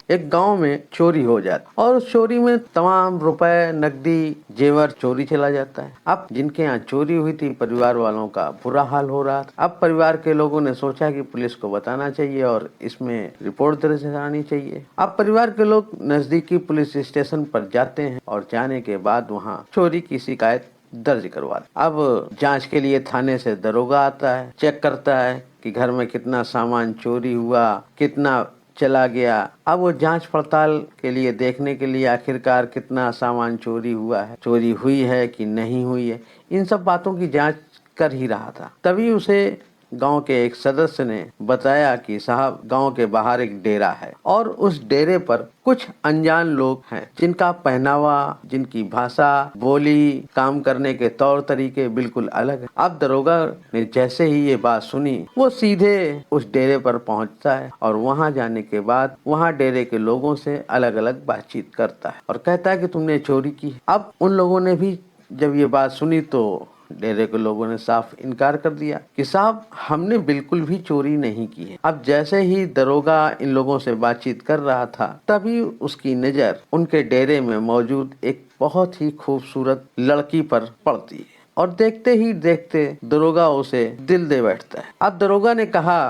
एक गांव में चोरी हो जाती और उस चोरी में तमाम रुपए, नकदी, जेवर चोरी चला जाता है। अब जिनके यहाँ चोरी हुई थी, परिवार वालों का बुरा हाल हो रहा था। अब परिवार के लोगों ने सोचा कि पुलिस को बताना चाहिए और इसमें रिपोर्ट दर्ज करानी चाहिए। अब परिवार के लोग नजदीकी पुलिस स्टेशन पर जाते हैं और जाने के बाद वहाँ चोरी की शिकायत दर्ज करवा। अब जांच के लिए थाने से दरोगा आता है, चेक करता है कि घर में कितना सामान चोरी हुआ, कितना चला गया। अब वो जांच पड़ताल के लिए देखने के लिए आखिरकार कितना सामान चोरी हुआ है, चोरी हुई है कि नहीं हुई है, इन सब बातों की जांच कर ही रहा था। तभी उसे गांव के एक सदस्य ने बताया कि साहब, गांव के बाहर एक डेरा है और उस डेरे पर कुछ अनजान लोग हैं जिनका पहनावा, जिनकी भाषा, बोली, काम करने के तौर तरीके बिल्कुल अलग है। अब दरोगा ने जैसे ही ये बात सुनी, वो सीधे उस डेरे पर पहुंचता है और वहां जाने के बाद वहां डेरे के लोगों से अलग अलग बातचीत करता है और कहता है कि तुमने चोरी की। अब उन लोगों ने भी जब ये बात सुनी तो डेरे के लोगों ने साफ इनकार कर दिया कि साहब, हमने बिल्कुल भी चोरी नहीं की है। अब जैसे ही दरोगा इन लोगों से बातचीत कर रहा था, तभी उसकी नजर उनके डेरे में मौजूद एक बहुत ही खूबसूरत लड़की पर पड़ती है और देखते ही देखते दरोगा उसे दिल दे बैठता है। अब दरोगा ने कहा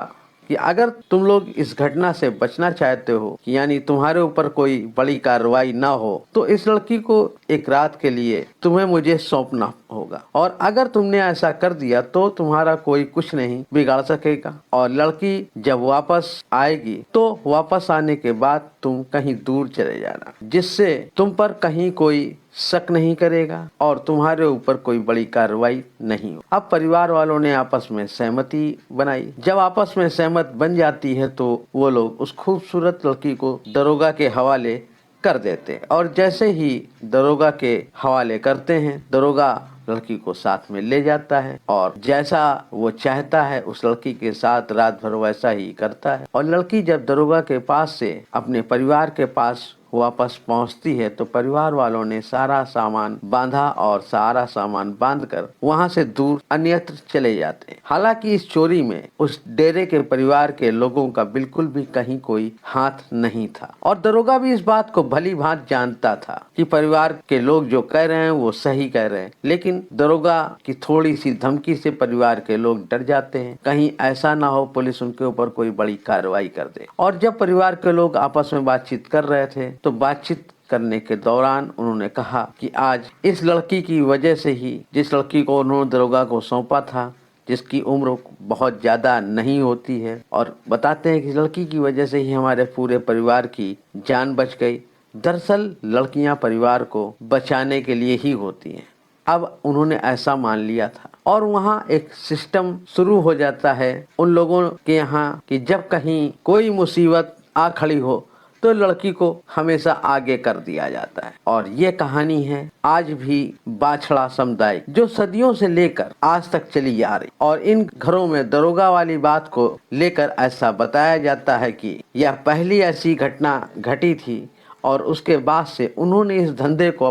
कि अगर तुम लोग इस घटना से बचना चाहते हो, कि यानी तुम्हारे ऊपर कोई बड़ी कार्रवाई ना हो, तो इस लड़की को एक रात के लिए तुम्हें मुझे सौंपना होगा और अगर तुमने ऐसा कर दिया तो तुम्हारा कोई कुछ नहीं बिगाड़ सकेगा और लड़की जब वापस आएगी तो वापस आने के बाद तुम कहीं दूर चले जाना, जिससे तुम पर कहीं कोई शक नहीं करेगा और तुम्हारे ऊपर कोई बड़ी कार्रवाई नहीं हो। अब परिवार वालों ने आपस में सहमति बनाई। जब आपस में सहमत बन जाती है तो वो लोग उस खूबसूरत लड़की को दरोगा के हवाले कर देते हैं और जैसे ही दरोगा के हवाले करते हैं, दरोगा लड़की को साथ में ले जाता है और जैसा वो चाहता है उस लड़की के साथ रात भर वैसा ही करता है। और लड़की जब दरोगा के पास से अपने परिवार के पास वापस पहुंचती है तो परिवार वालों ने सारा सामान बांधा और सारा सामान बांधकर वहां से दूर अन्यत्र चले जाते हैं। हालांकि इस चोरी में उस डेरे के परिवार के लोगों का बिल्कुल भी कहीं कोई हाथ नहीं था और दरोगा भी इस बात को भली भांति जानता था कि परिवार के लोग जो कह रहे हैं वो सही कह रहे हैं, लेकिन दरोगा की थोड़ी सी धमकी से परिवार के लोग डर जाते हैं, कहीं ऐसा ना हो पुलिस उनके ऊपर कोई बड़ी कार्रवाई कर दे। और जब परिवार के लोग आपस में बातचीत कर रहे थे तो बातचीत करने के दौरान उन्होंने कहा कि आज इस लड़की की वजह से ही, जिस लड़की को उन्होंने दरोगा को सौंपा था, जिसकी उम्र बहुत ज्यादा नहीं होती है, और बताते हैं कि लड़की की वजह से ही हमारे पूरे परिवार की जान बच गई। दरअसल लड़कियां परिवार को बचाने के लिए ही होती हैं। अब उन्होंने ऐसा मान लिया था और वहाँ एक सिस्टम शुरू हो जाता है उन लोगों के यहाँ कि जब कहीं कोई मुसीबत आ खड़ी हो तो लड़की को हमेशा आगे कर दिया जाता है। और ये कहानी है आज भी बाछड़ा समुदाय जो सदियों से लेकर आज तक चली आ रही, और इन घरों में दरोगा वाली बात को लेकर ऐसा बताया जाता है कि यह पहली ऐसी घटना घटी थी और उसके बाद से उन्होंने इस धंधे को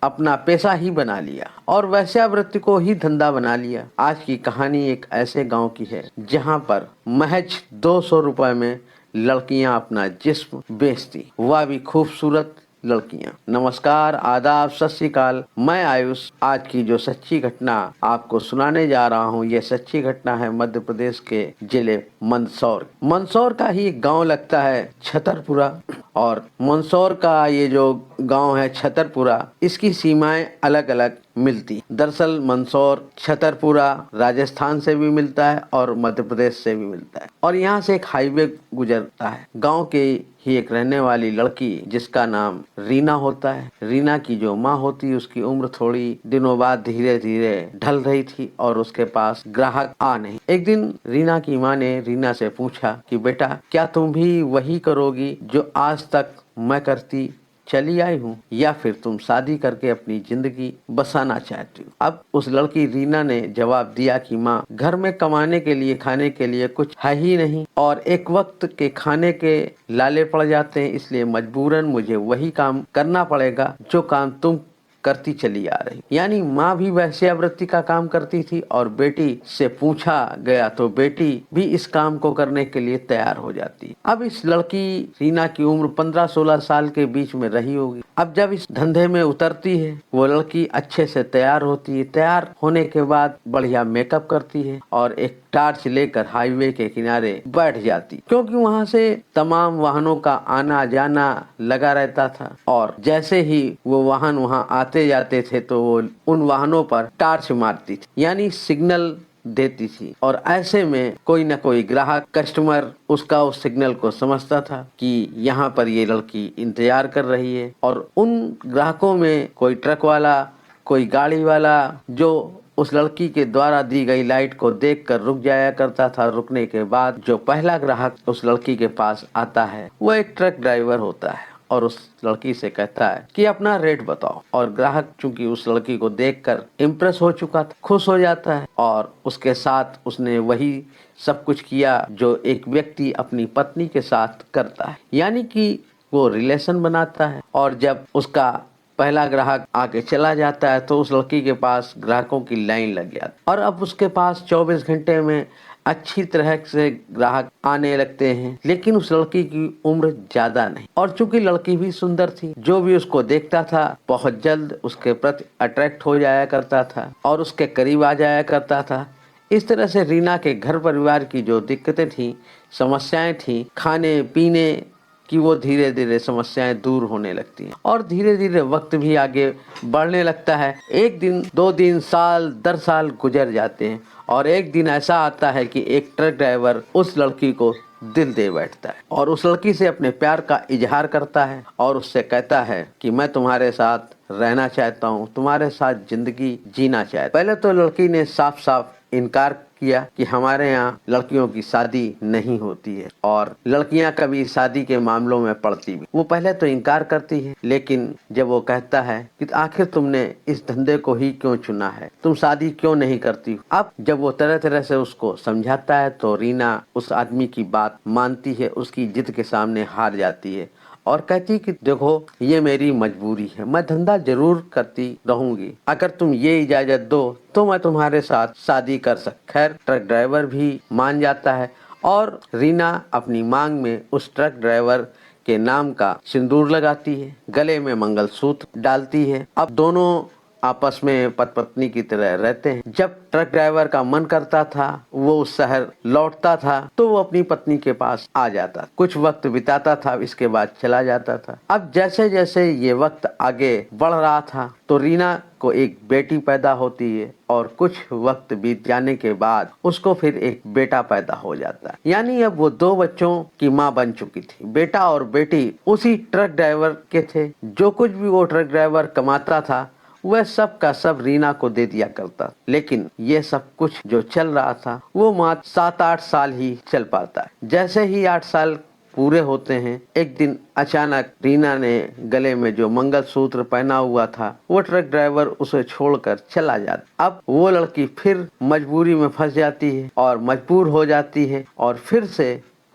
अपना पेशा ही बना लिया और वेश्यावृत्ति को ही धंधा बना लिया। आज की कहानी एक ऐसे गांव की है जहां पर महज 200 रुपए में लड़कियां अपना जिस्म बेचती, वह भी खूबसूरत लड़कियां। नमस्कार, आदाब, सत श्री अकाल। मैं आयुष। आज की जो सच्ची घटना आपको सुनाने जा रहा हूँ, ये सच्ची घटना है मध्य प्रदेश के जिले मंदसौर का ही एक गांव लगता है छतरपुरा। और मंदसौर का ये जो गांव है छतरपुरा, इसकी सीमाएं अलग अलग मिलती। दरअसल मंदसौर छतरपुरा राजस्थान से भी मिलता है और मध्य प्रदेश से भी मिलता है और यहाँ से एक हाईवे गुजरता है। गांव के ही एक रहने वाली लड़की जिसका नाम रीना होता है, रीना की जो माँ होती उसकी उम्र थोड़ी दिनों बाद धीरे धीरे ढल रही थी और उसके पास ग्राहक आ नहीं। एक दिन रीना की माँ ने रीना से पूछा कि बेटा, क्या तुम भी वही करोगी जो आज तक मैं करती चली आई हूँ, या फिर तुम शादी करके अपनी जिंदगी बसाना चाहती हो? अब उस लड़की रीना ने जवाब दिया कि माँ, घर में कमाने के लिए, खाने के लिए कुछ है ही नहीं और एक वक्त के खाने के लाले पड़ जाते हैं, इसलिए मजबूरन मुझे वही काम करना पड़ेगा जो काम तुम करती चली आ रही। यानी माँ भी वेश्यावृत्ति का काम करती थी और बेटी से पूछा गया तो बेटी भी इस काम को करने के लिए तैयार हो जाती। अब इस लड़की रीना की उम्र 15-16 साल के बीच में रही होगी। अब जब इस धंधे में उतरती है, वो लड़की अच्छे से तैयार होती है। तैयार होने के बाद बढ़िया मेकअप करती है और एक टार्च लेकर हाईवे के किनारे बैठ जाती, क्योंकि वहाँ से तमाम वाहनों का आना जाना लगा रहता था। और जैसे ही वो वाहन वहाँ आते जाते थे तो वो उन वाहनों पर टार्च मारती थी, यानी सिग्नल देती थी। और ऐसे में कोई न कोई ग्राहक कस्टमर उसका उस सिग्नल को समझता था कि यहाँ पर ये लड़की इंतजार कर रही है। और उन ग्राहकों में कोई ट्रक वाला, कोई गाड़ी वाला जो उस लड़की के द्वारा दी गई लाइट को देखकर रुक जाया करता था। रुकने के बाद जो पहला ग्राहक उस लड़की के पास आता है वो एक ट्रक ड्राइवर होता है और उस लड़की से कहता है कि अपना रेट बताओ। और ग्राहक चूंकि उस लड़की को देखकर इम्प्रेस हो चुका था, खुश हो जाता है और उसके साथ उसने वही सब कुछ किया जो एक व्यक्ति अपनी पत्नी के साथ करता है, यानी कि वो रिलेशन बनाता है। और जब उसका पहला ग्राहक आके चला जाता है तो उस लड़की के पास ग्राहकों की लाइन लग जाती और अब उसके पास 24 घंटे में अच्छी तरह से ग्राहक आने लगते हैं। लेकिन उस लड़की की उम्र ज्यादा नहीं और चूंकि लड़की भी सुंदर थी, जो भी उसको देखता था बहुत जल्द उसके प्रति अट्रैक्ट हो जाया करता था और उसके करीब आ जाया करता था। इस तरह से रीना के घर परिवार की जो दिक्कतें थी, समस्याएं थी, खाने पीने कि वो धीरे धीरे समस्याएं दूर होने लगती हैं और धीरे धीरे वक्त भी आगे बढ़ने लगता है। एक दिन, 2 दिन, साल दर साल गुजर जाते हैं और एक दिन ऐसा आता है कि एक ट्रक ड्राइवर उस लड़की को दिल दे बैठता है और उस लड़की से अपने प्यार का इजहार करता है और उससे कहता है कि मैं तुम्हारे साथ रहना चाहता हूँ, तुम्हारे साथ जिंदगी जीना चाहता। पहले तो लड़की ने साफ साफ इनकार किया कि हमारे यहाँ लड़कियों की शादी नहीं होती है और लड़कियां कभी शादी के मामलों में पड़ती भी। वो पहले तो इनकार करती है, लेकिन जब वो कहता है कि आखिर तुमने इस धंधे को ही क्यों चुना है, तुम शादी क्यों नहीं करती। अब जब वो तरह तरह से उसको समझाता है तो रीना उस आदमी की बात मानती है, उसकी जिद के सामने हार जाती है और कहती कि देखो ये मेरी मजबूरी है, मैं धंधा जरूर करती रहूंगी, अगर तुम ये इजाजत दो तो मैं तुम्हारे साथ शादी कर सकती। खैर ट्रक ड्राइवर भी मान जाता है और रीना अपनी मांग में उस ट्रक ड्राइवर के नाम का सिंदूर लगाती है, गले में मंगलसूत्र डालती है। अब दोनों आपस में पति पत्नी की तरह रहते हैं। जब ट्रक ड्राइवर का मन करता था वो उस शहर लौटता था तो वो अपनी पत्नी के पास आ जाता, कुछ वक्त बिताता था, इसके बाद चला जाता था। अब जैसे जैसे ये वक्त आगे बढ़ रहा था तो रीना को एक बेटी पैदा होती है और कुछ वक्त बीत जाने के बाद उसको फिर एक बेटा पैदा हो जाता है, यानी अब वो 2 बच्चों की माँ बन चुकी थी। बेटा और बेटी उसी ट्रक ड्राइवर के थे। जो कुछ भी वो ट्रक ड्राइवर कमाता था वह सब का सब रीना को दे दिया करता, लेकिन ये सब कुछ जो चल रहा था वो मात्र 7-8 साल ही चल पाता है। जैसे ही 8 साल पूरे होते हैं, एक दिन अचानक रीना ने गले में जो मंगलसूत्र पहना हुआ था वो ट्रक ड्राइवर उसे छोड़कर चला जाता। अब वो लड़की फिर मजबूरी में फंस जाती है और मजबूर हो जाती है और फिर से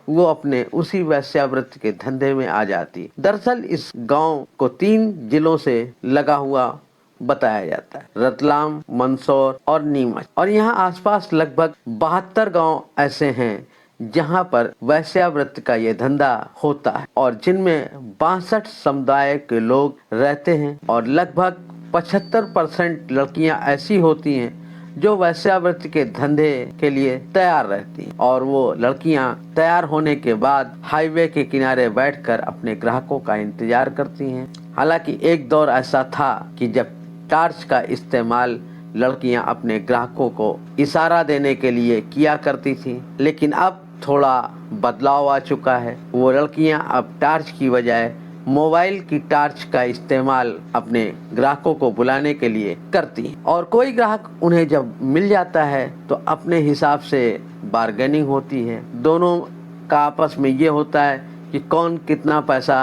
वो अपने उसी वेश्यावृत्ति के धंधे में आ जाती है। दरअसल इस गांव को 3 जिलों से लगा हुआ बताया जाता है, रतलाम, मंदसौर और नीमच। और यहाँ आसपास लगभग 72 गांव ऐसे हैं जहाँ पर वेश्यावृत्ति का ये धंधा होता है और जिनमें 62 समुदाय के लोग रहते हैं और लगभग 75% लड़कियाँ ऐसी होती हैं जो वेश्यावृत्ति के धंधे के लिए तैयार रहती हैं। और वो लड़कियां तैयार होने के बाद हाईवे के किनारे बैठकर अपने ग्राहकों का इंतजार करती हैं। हालांकि एक दौर ऐसा था कि जब टार्च का इस्तेमाल लड़कियां अपने ग्राहकों को इशारा देने के लिए किया करती थी, लेकिन अब थोड़ा बदलाव आ चुका है। वो लड़कियां अब टार्च की बजाय मोबाइल की टार्च का इस्तेमाल अपने ग्राहकों को बुलाने के लिए करती हैं और कोई ग्राहक उन्हें जब मिल जाता है तो अपने हिसाब से बार्गेनिंग होती है। दोनों का आपस में ये होता है कि कौन कितना पैसा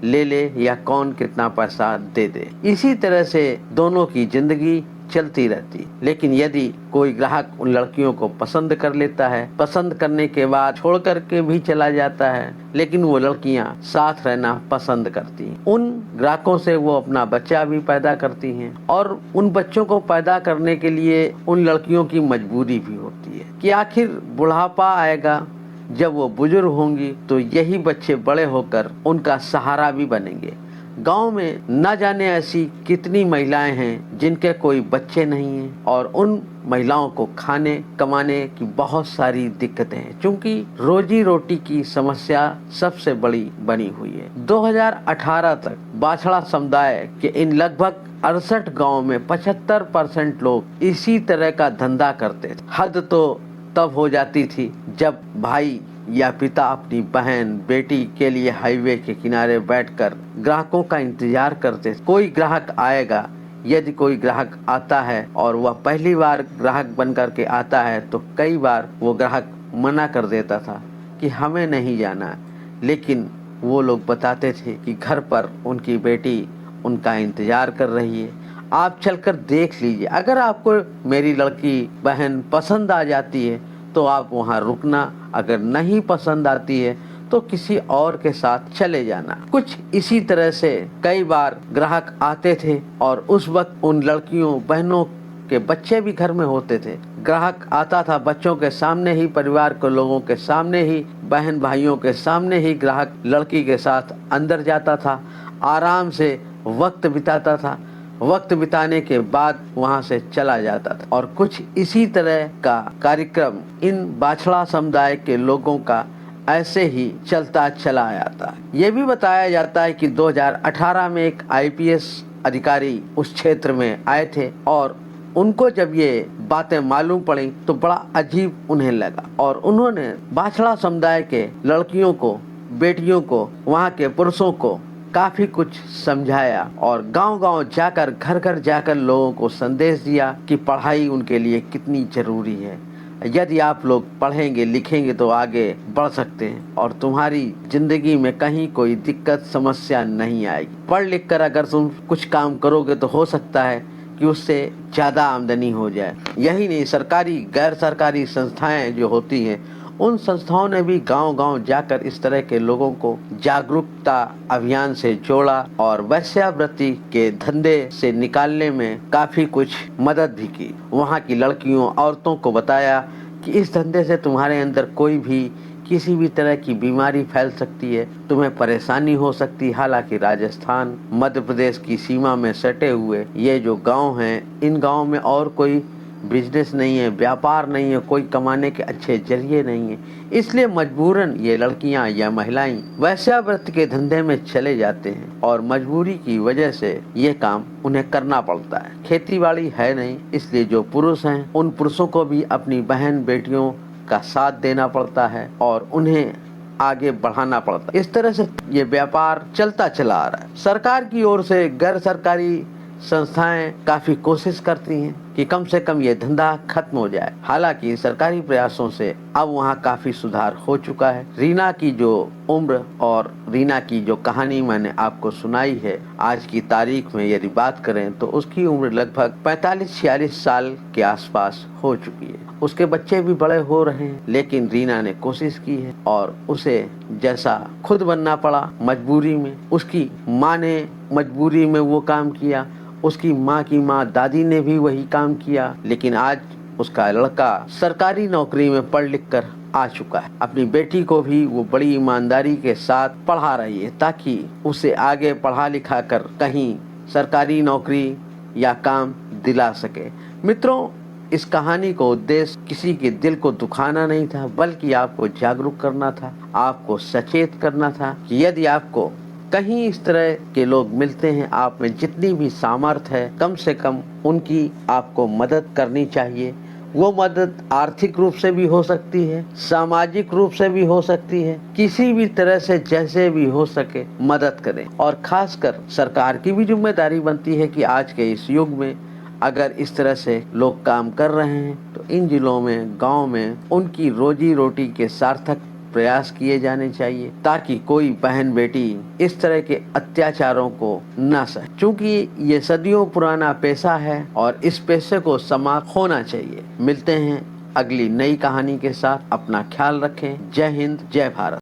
ले ले या कौन कितना पैसा दे दे। इसी तरह से दोनों की जिंदगी चलती रहती। लेकिन यदि कोई ग्राहक उन लड़कियों को पसंद कर लेता है, पसंद करने के बाद छोड़ करके भी चला जाता है, लेकिन वो लड़कियां साथ रहना पसंद करती हैं। उन ग्राहकों से वो अपना बच्चा भी पैदा करती हैं और उन बच्चों को पैदा करने के लिए उन लड़कियों की मजबूरी भी होती है कि आखिर बुढ़ापा आएगा, जब वो बुजुर्ग होंगी तो यही बच्चे बड़े होकर उनका सहारा भी बनेंगे। गांव में न जाने ऐसी कितनी महिलाएं हैं जिनके कोई बच्चे नहीं हैं और उन महिलाओं को खाने कमाने की बहुत सारी दिक्कतें हैं, क्योंकि रोजी रोटी की समस्या सबसे बड़ी बनी हुई है। 2018 तक बाछड़ा समुदाय के इन लगभग 68 गाँव में 75% लोग इसी तरह का धंधा करते थे। हद तो तब हो जाती थी जब भाई या पिता अपनी बहन बेटी के लिए हाईवे के किनारे बैठकर ग्राहकों का इंतजार करते। कोई ग्राहक आएगा, यदि कोई ग्राहक आता है और वह पहली बार ग्राहक बनकर के आता है तो कई बार वो ग्राहक मना कर देता था कि हमें नहीं जाना, लेकिन वो लोग बताते थे कि घर पर उनकी बेटी उनका इंतजार कर रही है, आप चलकर देख लीजिए। अगर आपको मेरी लड़की बहन पसंद आ जाती है तो आप वहाँ रुकना, अगर नहीं पसंद आती है तो किसी और के साथ चले जाना। कुछ इसी तरह से कई बार ग्राहक आते थे और उस वक्त उन लड़कियों बहनों के बच्चे भी घर में होते थे। ग्राहक आता था, बच्चों के सामने ही, परिवार के लोगों के सामने ही, बहन भाइयों के सामने ही ग्राहक लड़की के साथ अंदर जाता था, आराम से वक्त बिताता था, वक्त बिताने के बाद वहां से चला जाता था। और कुछ इसी तरह का कार्यक्रम इन बाछड़ा समुदाय के लोगों का ऐसे ही चलता चला आया था। ये भी बताया जाता है कि 2018 में एक IPS अधिकारी उस क्षेत्र में आए थे और उनको जब ये बातें मालूम पड़ी तो बड़ा अजीब उन्हें लगा और उन्होंने बाछड़ा समुदाय के लड़कियों को, बेटियों को, वहाँ के पुरुषों को काफी कुछ समझाया और गांव-गांव जाकर, घर घर जाकर लोगों को संदेश दिया कि पढ़ाई उनके लिए कितनी जरूरी है। यदि आप लोग पढ़ेंगे लिखेंगे तो आगे बढ़ सकते हैं और तुम्हारी जिंदगी में कहीं कोई दिक्कत समस्या नहीं आएगी। पढ़ लिख कर अगर तुम कुछ काम करोगे तो हो सकता है कि उससे ज्यादा आमदनी हो जाए। यही नहीं, सरकारी गैर सरकारी संस्थाएं जो होती हैं, उन संस्थाओं ने भी गांव-गांव जाकर इस तरह के लोगों को जागरूकता अभियान से जोड़ा और वेश्यावृत्ति के धंधे से निकालने में काफी कुछ मदद भी की। वहां की लड़कियों, औरतों को बताया कि इस धंधे से तुम्हारे अंदर कोई भी किसी भी तरह की बीमारी फैल सकती है, तुम्हें परेशानी हो सकती है। हालांकि राजस्थान मध्य प्रदेश की सीमा में सटे हुए ये जो गाँव हैं, इन गाँव में और कोई बिजनेस नहीं है, व्यापार नहीं है, कोई कमाने के अच्छे जरिए नहीं है, इसलिए मजबूरन ये लड़कियां या महिलाएं वेश्यावृत्ति के धंधे में चले जाते हैं और मजबूरी की वजह से ये काम उन्हें करना पड़ता है। खेती बाड़ी है नहीं, इसलिए जो पुरुष हैं उन पुरुषों को भी अपनी बहन बेटियों का साथ देना पड़ता है और उन्हें आगे बढ़ाना पड़ता है। इस तरह से ये व्यापार चलता चला आ रहा है। सरकार की ओर से गैर सरकारी संस्थाएं काफी कोशिश करती हैं कि कम से कम ये धंधा खत्म हो जाए। हालांकि सरकारी प्रयासों से अब वहाँ काफी सुधार हो चुका है। रीना की जो उम्र और रीना की जो कहानी मैंने आपको सुनाई है, आज की तारीख में यदि बात करें तो उसकी उम्र लगभग 45-46 साल के आसपास हो चुकी है। उसके बच्चे भी बड़े हो रहे हैं, लेकिन रीना ने कोशिश की है और उसे जैसा खुद बनना पड़ा मजबूरी में, उसकी माँ ने मजबूरी में वो काम किया, उसकी माँ की माँ दादी ने भी वही काम किया, लेकिन आज उसका लड़का सरकारी नौकरी में पढ़ लिख कर आ चुका है। अपनी बेटी को भी वो बड़ी ईमानदारी के साथ पढ़ा रही है ताकि उसे आगे पढ़ा लिखा कर कहीं सरकारी नौकरी या काम दिला सके। मित्रों, इस कहानी को उद्देश्य किसी के दिल को दुखाना नहीं था, बल्कि आपको जागरूक करना था, आपको सचेत करना था कि यदि आपको कहीं इस तरह के लोग मिलते हैं, आप में जितनी भी सामर्थ्य है कम से कम उनकी आपको मदद करनी चाहिए। वो मदद आर्थिक रूप से भी हो सकती है, सामाजिक रूप से भी हो सकती है, किसी भी तरह से जैसे भी हो सके मदद करें। और खासकर सरकार की भी जिम्मेदारी बनती है कि आज के इस युग में अगर इस तरह से लोग काम कर रहे हैं तो इन जिलों में, गांव में उनकी रोजी रोटी के सार्थक प्रयास किए जाने चाहिए ताकि कोई बहन बेटी इस तरह के अत्याचारों को न सहे, क्योंकि ये सदियों पुराना पेशा है और इस पेशे को समाप्त होना चाहिए। मिलते हैं अगली नई कहानी के साथ। अपना ख्याल रखें। जय हिंद, जय भारत।